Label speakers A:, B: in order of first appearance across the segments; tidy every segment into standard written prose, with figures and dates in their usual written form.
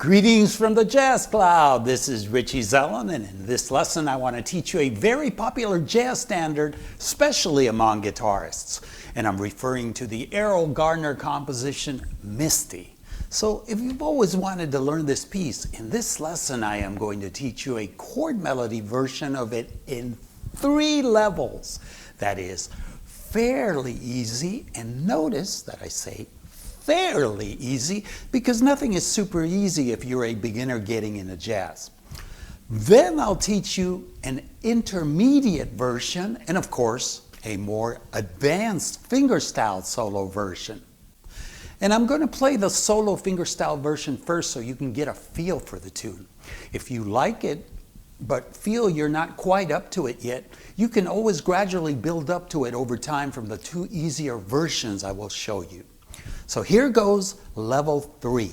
A: Greetings from the Jazz Cloud. This is Richie Zellon, and in this lesson I want to teach you a very popular jazz standard, especially among guitarists. And I'm referring to the Errol Gardner composition, Misty. So if you've always wanted to learn this piece, in this lesson I am going to teach you a chord melody version of it in 3 levels. That is fairly easy, and notice that I say fairly easy because nothing is super easy if you're a beginner getting into jazz. Then I'll teach you an intermediate version and of course a more advanced fingerstyle solo version. And I'm going to play the solo fingerstyle version first so you can get a feel for the tune. If you like it but feel you're not quite up to it yet, you can always gradually build up to it over time from the 2 easier versions I will show you. So here goes level 3.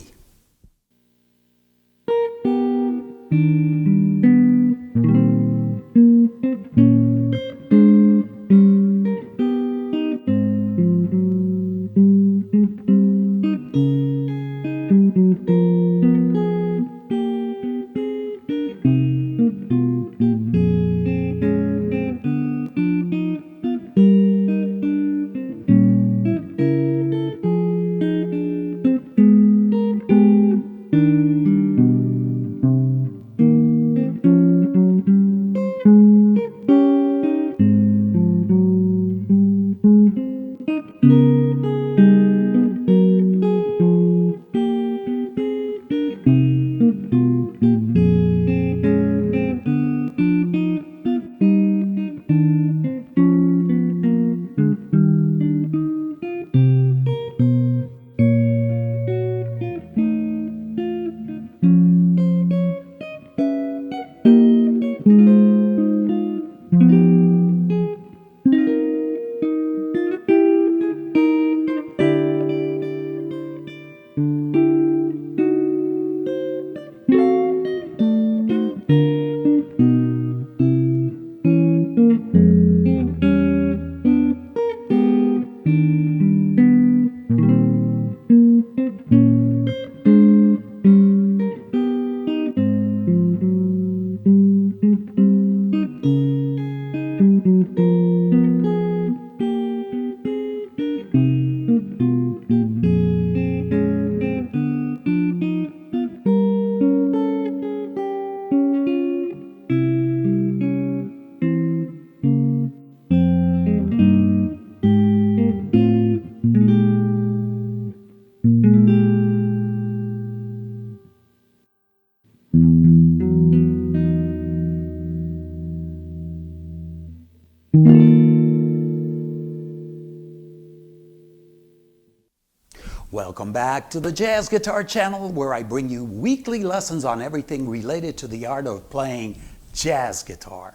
A: Welcome back to the Jazz Guitar Channel, where I bring you weekly lessons on everything related to the art of playing jazz guitar.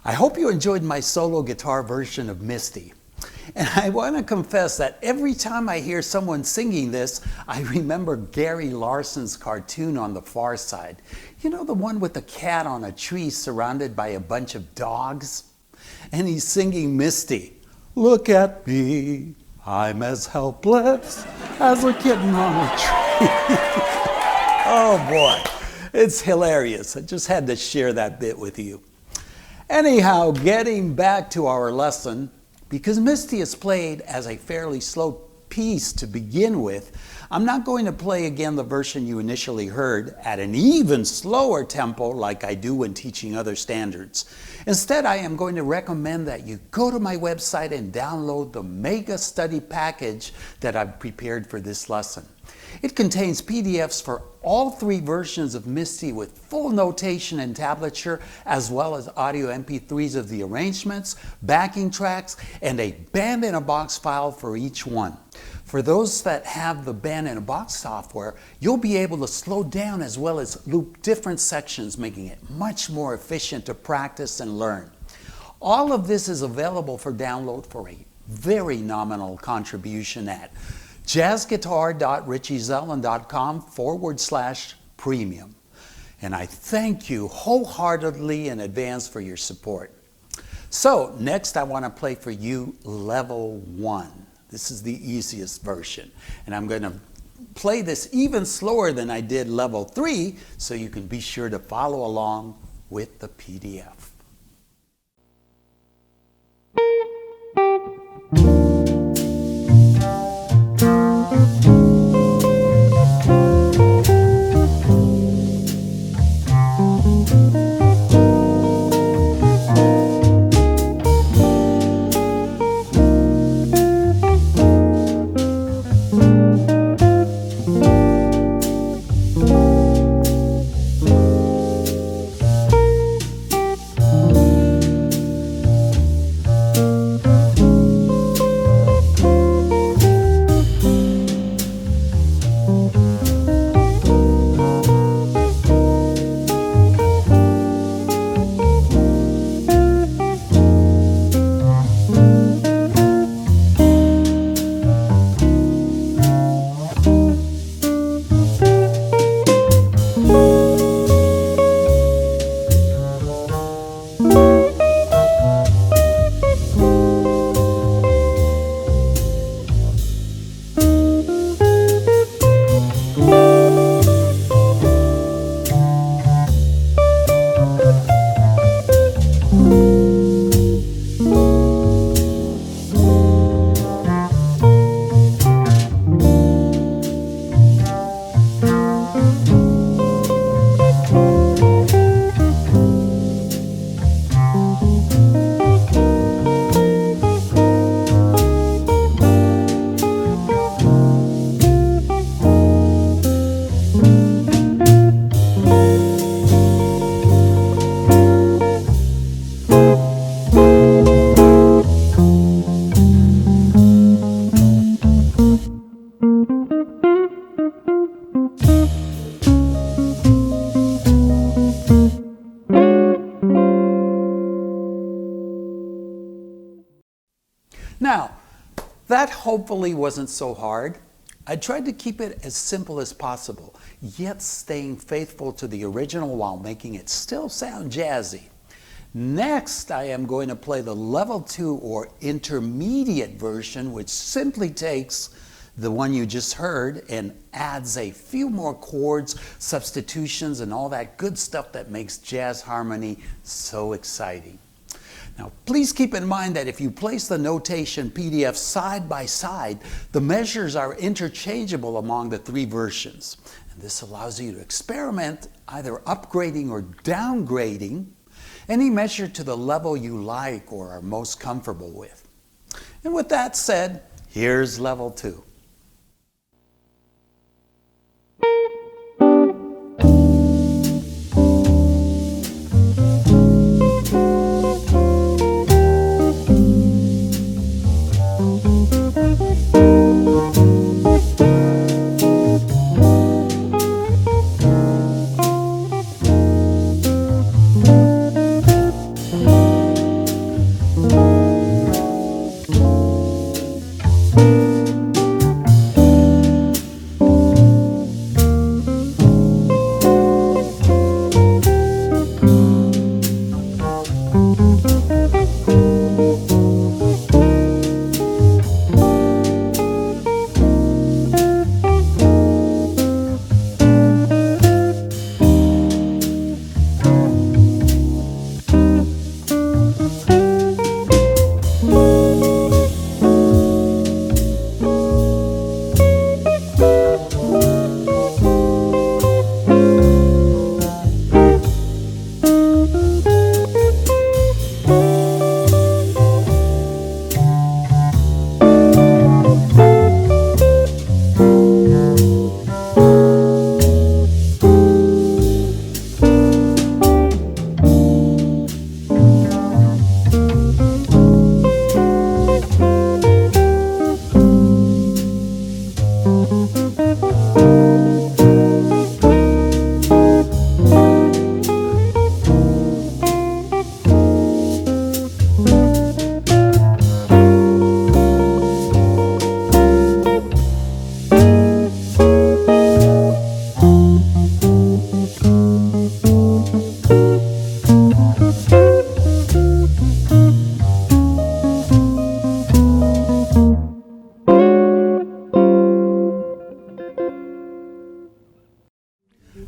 A: I hope you enjoyed my solo guitar version of Misty. And I want to confess that every time I hear someone singing this, I remember Gary Larson's cartoon on the Far Side. You know, the one with the cat on a tree surrounded by a bunch of dogs? And he's singing Misty. Look at me, I'm as helpless as a kitten on a tree. Oh boy, it's hilarious. I just had to share that bit with you. Anyhow, getting back to our lesson, because Misty is played as a fairly slow piece to begin with, I'm not going to play again the version you initially heard at an even slower tempo like I do when teaching other standards. Instead, I am going to recommend that you go to my website and download the Mega Study Package that I've prepared for this lesson. It contains PDFs for all 3 versions of Misty with full notation and tablature, as well as audio MP3s of the arrangements, backing tracks, and a band-in-a-box file for each one. For those that have the band-in-a-box software, you'll be able to slow down as well as loop different sections, making it much more efficient to practice and learn. All of this is available for download for a very nominal contribution at jazzguitar.richiezellon.com/premium. And I thank you wholeheartedly in advance for your support. So next I want to play for you level 1. This is the easiest version. And I'm going to play this even slower than I did level 3, so you can be sure to follow along with the PDF. Now, that hopefully wasn't so hard. I tried to keep it as simple as possible, yet staying faithful to the original while making it still sound jazzy. Next, I am going to play the level 2 or intermediate version, which simply takes the one you just heard and adds a few more chords, substitutions, and all that good stuff that makes jazz harmony so exciting. Now, please keep in mind that if you place the notation PDF side by side, the measures are interchangeable among the 3 versions. And this allows you to experiment either upgrading or downgrading any measure to the level you like or are most comfortable with. And with that said, here's level 2.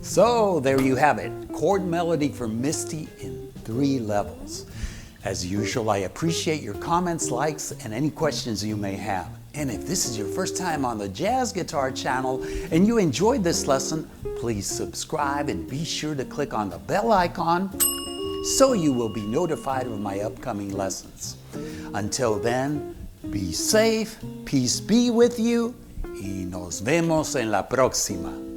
A: So there you have it, chord melody for Misty in 3 levels. As usual, I appreciate your comments, likes, and any questions you may have. And if this is your first time on the Jazz Guitar channel and you enjoyed this lesson, please subscribe and be sure to click on the bell icon so you will be notified of my upcoming lessons. Until then, be safe, peace be with you, y nos vemos en la próxima.